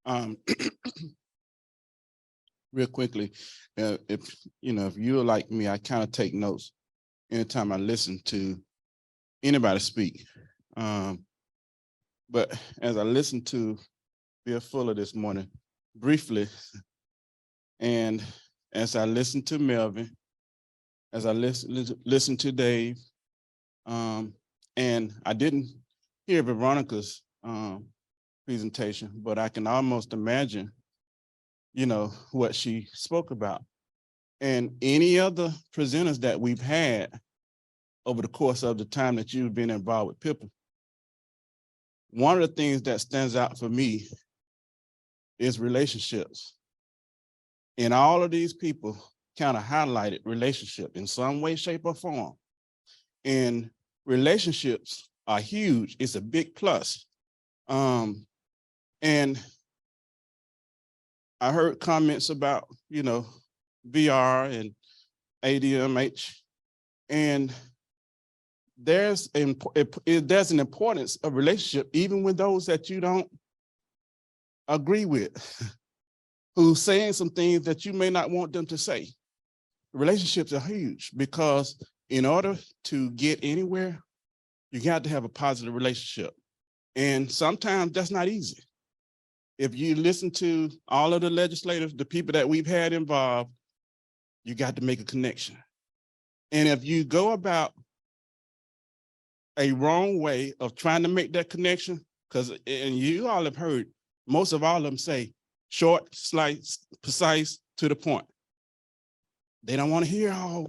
Um, real quickly, if you're like me, I kind of take notes anytime I listen to anybody speak. Um, but as I listened to Bill Fuller this morning, briefly, and as I listened to Melvin, as I listen to Dave, and I didn't hear Veronica's presentation, but I can almost imagine, what she spoke about. And any other presenters that we've had over the course of the time that you've been involved with Pippa, one of the things that stands out for me is relationships. And all of these people kind of highlighted relationship in some way, shape, or form. And relationships are huge. It's a big plus. And I heard comments about, VR and ADMH, and there's an importance of relationship, even with those that you don't agree with, who's saying some things that you may not want them to say. Relationships are huge because in order to get anywhere, you got to have a positive relationship. And sometimes that's not easy. If you listen to all of the legislators, the people that we've had involved, you got to make a connection. And if you go about a wrong way of trying to make that connection, and you all have heard, most of all of them say short, slight, precise, to the point. They don't want to hear all,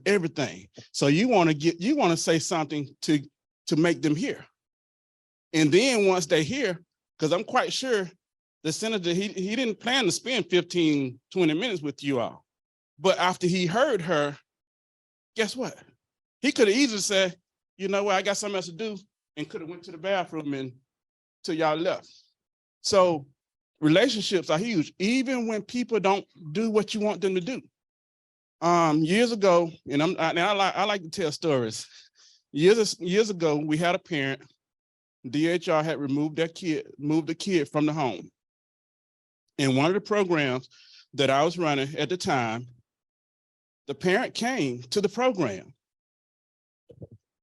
everything. So you want to say something to make them hear. And then once they hear, because I'm quite sure the senator, he didn't plan to spend 15, 20 minutes with you all. But after he heard her, guess what? He could have easily said, you know what, I got something else to do, and could have went to the bathroom and till y'all left. So relationships are huge, even when people don't do what you want them to do. Years ago, and I like to tell stories. Years ago, we had a parent, DHR had moved the kid from the home. In one of the programs that I was running at the time, the parent came to the program,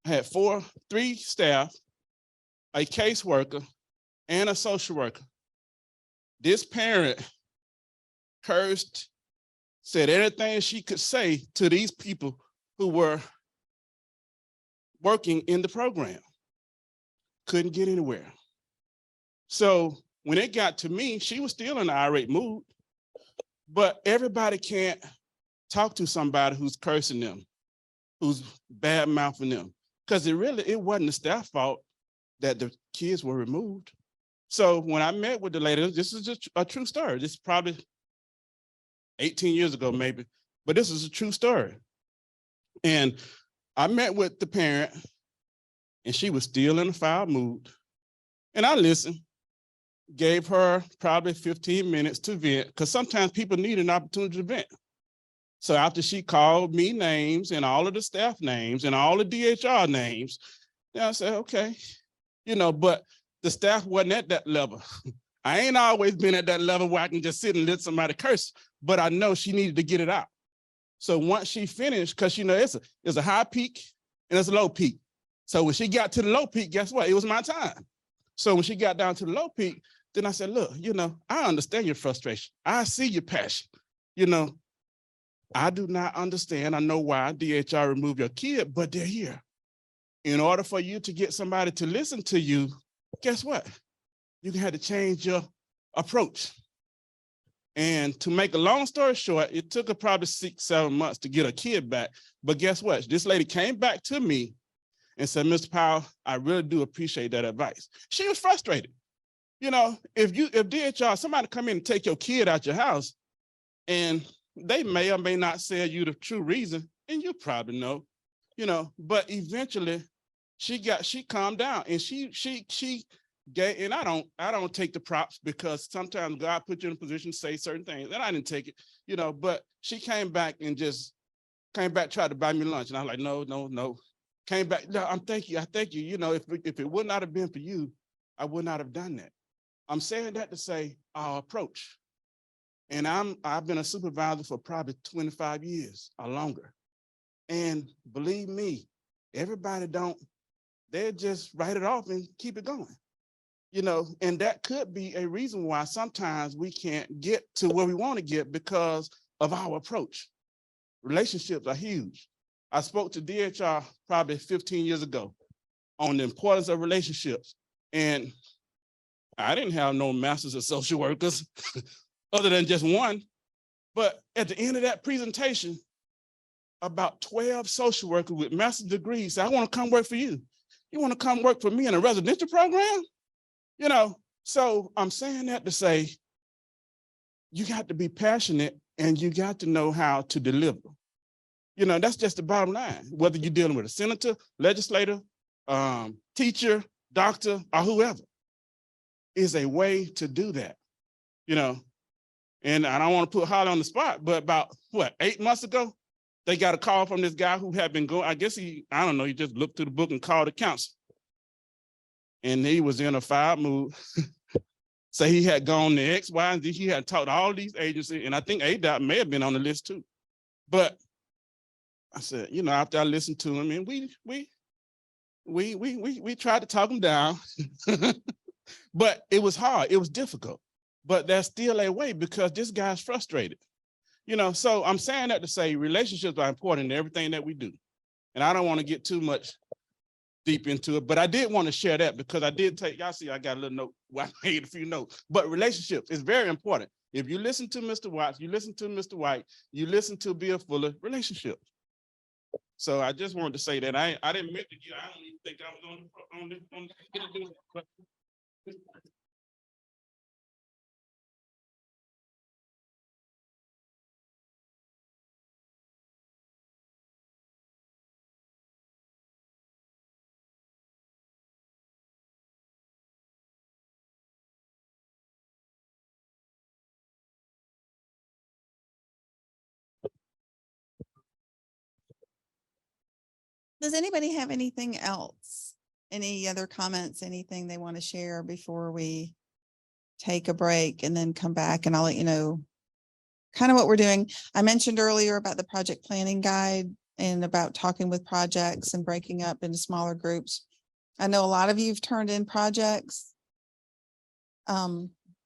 had three staff, a caseworker, and a social worker. This parent cursed, said anything she could say to these people who were working in the program. Couldn't get anywhere. So when it got to me, she was still in an irate mood, but everybody can't talk to somebody who's cursing them, who's bad mouthing them, because it wasn't the staff fault that the kids were removed. So when I met with the lady, this is just a true story. This is probably 18 years ago, maybe, but this is a true story. And I met with the parent, and she was still in a foul mood. And I listened, gave her probably 15 minutes to vent, because sometimes people need an opportunity to vent. So after she called me names and all of the staff names and all the DHR names, then I said, okay, but the staff wasn't at that level. I ain't always been at that level where I can just sit and let somebody curse, but I know she needed to get it out. So once she finished, because it's a high peak and it's a low peak. So when she got to the low peak, guess what? It was my time. So when she got down to the low peak, then I said, look, I understand your frustration. I see your passion. I do not understand. I know why DHR removed your kid, but they're here. In order for you to get somebody to listen to you, guess what? You have to change your approach. And to make a long story short, it took her probably 6-7 months to get her kid back. But guess what? This lady came back to me and said, Mr. Powell, I really do appreciate that advice. She was frustrated. If DHR, somebody come in and take your kid out your house, and they may or may not say you the true reason, and you probably know, but eventually she calmed down, and she gave, and I don't take the props, because sometimes God put you in a position to say certain things, and I didn't take it, but she came back and tried to buy me lunch, and I was like, no. Came back, no, I thank you. If it would not have been for you, I would not have done that. I'm saying that to say our approach. And I've been a supervisor for probably 25 years or longer. And believe me, everybody they just write it off and keep it going. And that could be a reason why sometimes we can't get to where we want to get because of our approach. Relationships are huge. I spoke to DHR probably 15 years ago on the importance of relationships. And I didn't have no masters of social workers other than just one. But at the end of that presentation, about 12 social workers with master's degrees said, I want to come work for you. You want to come work for me in a residential program? So I'm saying that to say, you got to be passionate and you got to know how to deliver. That's just the bottom line. Whether you're dealing with a senator, legislator, teacher, doctor, or whoever, is a way to do that. And I don't want to put Holly on the spot, but about 8 months ago, they got a call from this guy who had been going, I guess he just looked through the book and called the council. And he was in a fired mood. So he had gone to X, Y, and Z. He had talked to all these agencies, and I think ADOT may have been on the list too. But I said, after I listened to him, and we tried to talk him down, but it was hard. It was difficult. But there's still a way because this guy's frustrated. So I'm saying that to say relationships are important in everything that we do. And I don't want to get too much deep into it, but I did want to share that because I did y'all see I got a little note, well, I made a few notes, but relationships is very important. If you listen to Mr. Watts, you listen to Mr. White, you listen to Bill Fuller, relationships. So I just wanted to say that I didn't mean to get, I don't even think I was on the Does anybody have anything else? Any other comments, anything they want to share before we take a break and then come back and I'll let you know kind of what we're doing. I mentioned earlier about the project planning guide and about talking with projects and breaking up into smaller groups. I know a lot of you've turned in projects.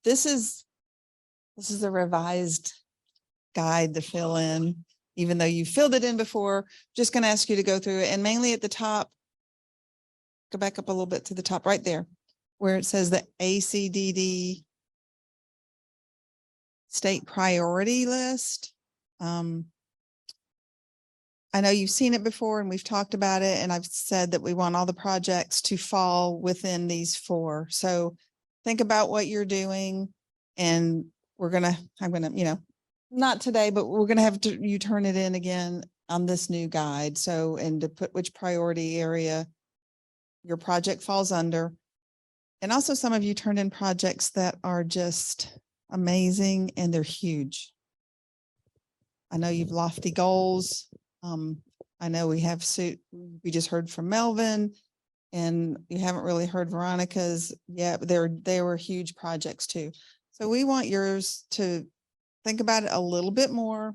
This is a revised guide to fill in, even though you filled it in before. Just going to ask you to go through it, and mainly at the top, go back up a little bit to the top right there, where it says the ACDD state priority list. I know you've seen it before and we've talked about it, and I've said that we want all the projects to fall within these 4. So think about what you're doing, and I'm gonna, not today, but we're gonna have you turn it in again on this new guide. So, and to put which priority area your project falls under. And also some of you turned in projects that are just amazing and they're huge. I know you've lofty goals. I know we just heard from Melvin, and you haven't really heard Veronica's yet, but they were huge projects too. So we want yours to think about it a little bit more,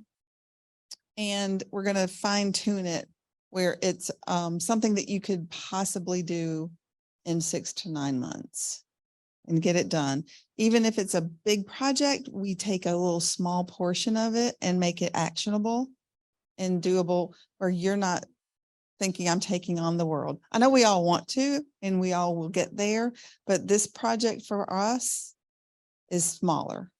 and we're going to fine tune it where it's something that you could possibly do in 6 to 9 months and get it done. Even if it's a big project, we take a little small portion of it and make it actionable and doable, where you're not thinking I'm taking on the world. I know we all want to, and we all will get there, but this project for us is smaller.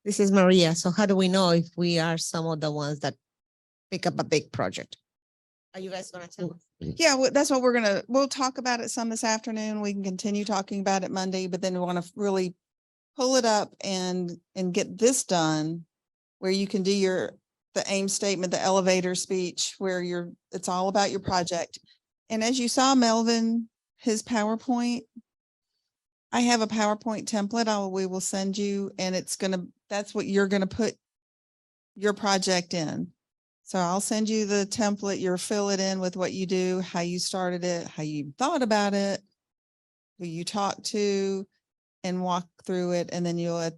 This is Maria. So how do we know if we are some of the ones that pick up a big project? Are you guys going to tell us? Yeah, well, that's what we'll talk about it some this afternoon. We can continue talking about it Monday, but then we want to really pull it up and get this done, where you can do the aim statement, the elevator speech, where it's all about your project. And as you saw Melvin, his PowerPoint, I have a PowerPoint template we will send you, and that's what you're going to put your project in. So I'll send you the template. You'll fill it in with what you do, how you started it, how you thought about it, who you talked to, and walk through it. And then you'll, at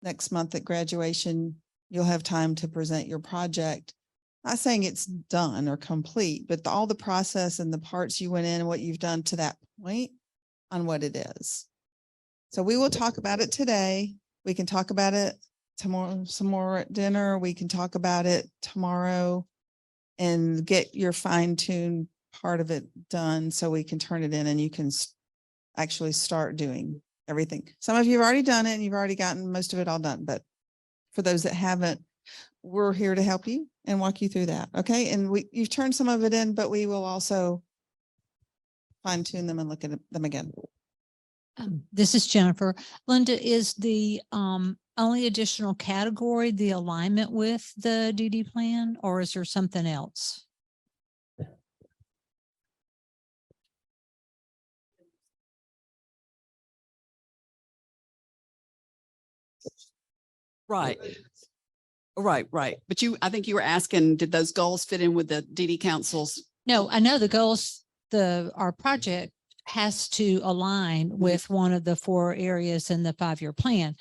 next month at graduation, you'll have time to present your project. Not saying it's done or complete, but all the process and the parts you went in and what you've done to that point on what it is. So we will talk about it today. We can talk about it tomorrow, some more at dinner. We can talk about it tomorrow and get your fine-tuned part of it done so we can turn it in and you can actually start doing everything. Some of you have already done it and you've already gotten most of it all done, but for those that haven't, we're here to help you and walk you through that. Okay. And you've turned some of it in, but we will also fine tune them and look at them again. This is Jennifer. Linda, is the only additional category the alignment with the DD plan, or is there something else? Right. Right. But I think you were asking, did those goals fit in with the DD councils? No, I know the goals, our project has to align with one of the 4 areas in the 5-year plan.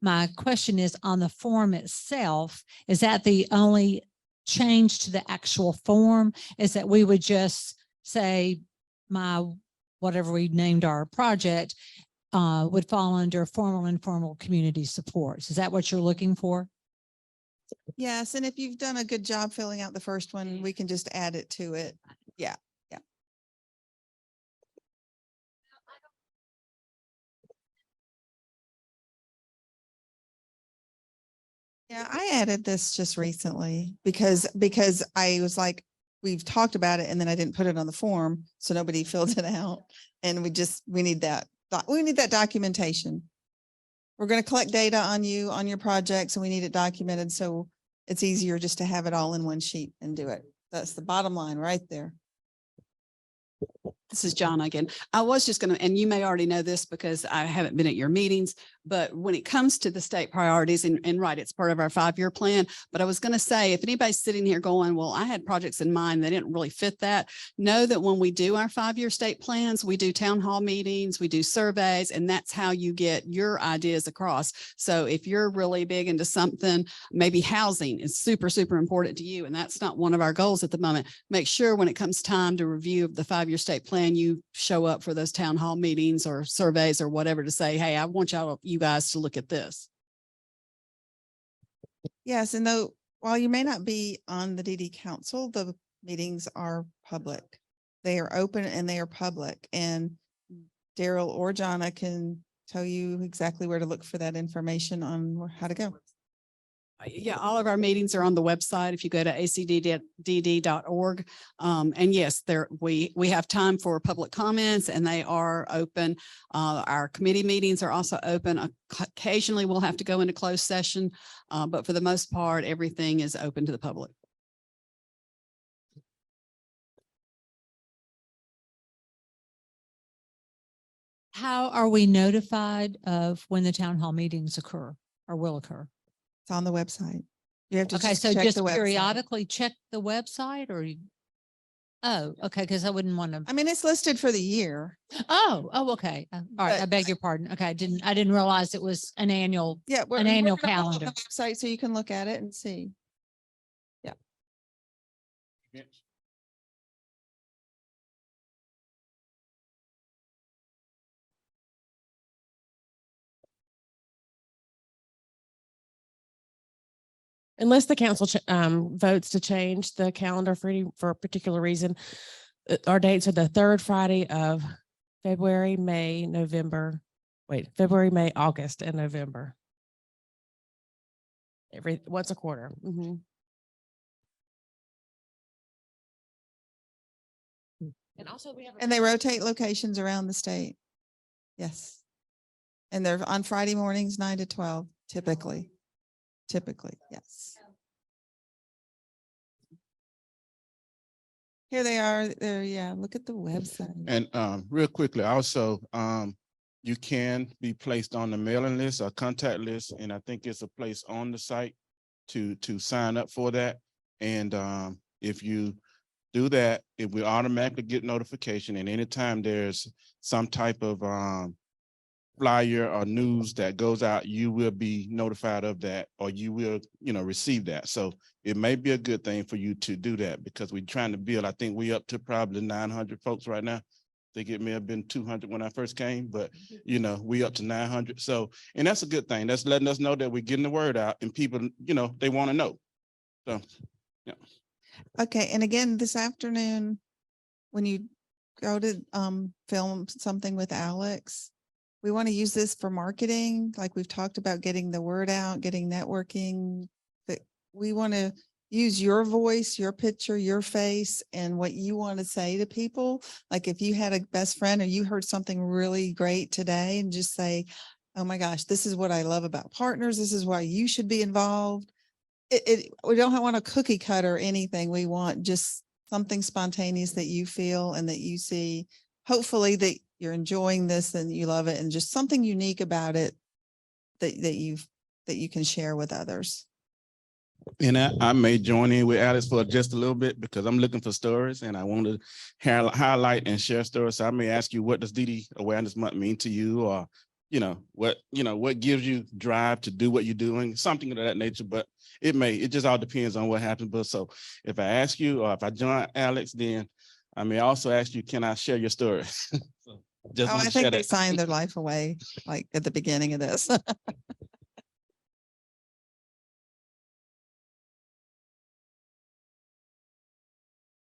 My question is, on the form itself, is that the only change to the actual form? Is that we would just say whatever we named our project would fall under formal and informal community supports? Is that what you're looking for? Yes. And if you've done a good job filling out the first one, we can just add it to it. Yeah. Yeah, I added this just recently because I was like, we've talked about it and then I didn't put it on the form, so nobody filled it out. And we need that. We need that documentation. We're going to collect data on you, on your projects, and we need it documented. So it's easier just to have it all in one sheet and do it. That's the bottom line right there. This is John again. I was just going to, and you may already know this because I haven't been at your meetings, but when it comes to the state priorities and right, it's part of our 5-year plan. But I was going to say, if anybody's sitting here going, well, I had projects in mind that didn't really fit that, know that when we do our 5-year state plans, we do town hall meetings, we do surveys, and that's how you get your ideas across. So if you're really big into something, maybe housing is super, super important to you, and that's not one of our goals at the moment. Make sure when it comes time to review the 5-year state plan, you show up for those town hall meetings or surveys or whatever to say, hey, I want you guys to look at this. Yes. And though, while you may not be on the DD council, the meetings are public. They are open and they are public, and Darryle or Jonna can tell you exactly where to look for that information on how to go. Yeah, all of our meetings are on the website. If you go to acddd.org. And yes, we have time for public comments and they are open. Our committee meetings are also open. Occasionally we'll have to go into closed session, but for the most part, everything is open to the public. How are we notified of when the town hall meetings occur or will occur? It's on the website. You have to Okay, so check just the website. periodically check the website, or oh, okay, because I wouldn't want to. I mean, it's listed for the year. Oh, okay. All right, I But- beg your pardon. Okay, I didn't realize it was an annual. Yeah, An annual gonna pull up calendar. the website so you can look at it and see. Unless the council votes to change the calendar for a particular reason, our dates are the 3rd Friday of February, May, August, and November. Once a quarter. Mm-hmm. And also And they rotate locations around the state. Yes. And they're on Friday mornings, 9 to 12, typically. Typically, yes. Here they are there. Yeah, look at the website. And real quickly, also, you can be placed on the mailing list or contact list, and I think it's a place on the site to sign up for that. And if you do that, it will automatically get notification. And anytime there's some type of flyer or news that goes out, you will be notified of that, or you will, receive that. So it may be a good thing for you to do that, because we're trying to build, I think we up to probably 900 folks right now. I think it may have been 200 when I first came, but we up to 900. So, and that's a good thing. That's letting us know that we're getting the word out, and people, they want to know. So, yeah. Okay, and again, this afternoon, when you go to film something with Alex, we want to use this for marketing, like we've talked about, getting the word out, getting networking. But we want to use your voice, your picture, your face, and what you want to say to people. Like if you had a best friend or you heard something really great today, and just say, oh my gosh, this is what I love about partners. This is why you should be involved. We don't want a cookie cutter or anything. We want just something spontaneous that you feel and that you see. Hopefully that you're enjoying this and you love it, and just something unique about it that you can share with others. And I may join in with Alex for just a little bit, because I'm looking for stories and I want to highlight and share stories. So I may ask you, what does DD Awareness Month mean to you? Or, what gives you drive to do what you're doing, something of that nature. But it just all depends on what happens. But so if I ask you, or if I join Alex, then I may also ask you, can I share your story? So just Oh, want I to share think they that. signed their life away, like at the beginning of this.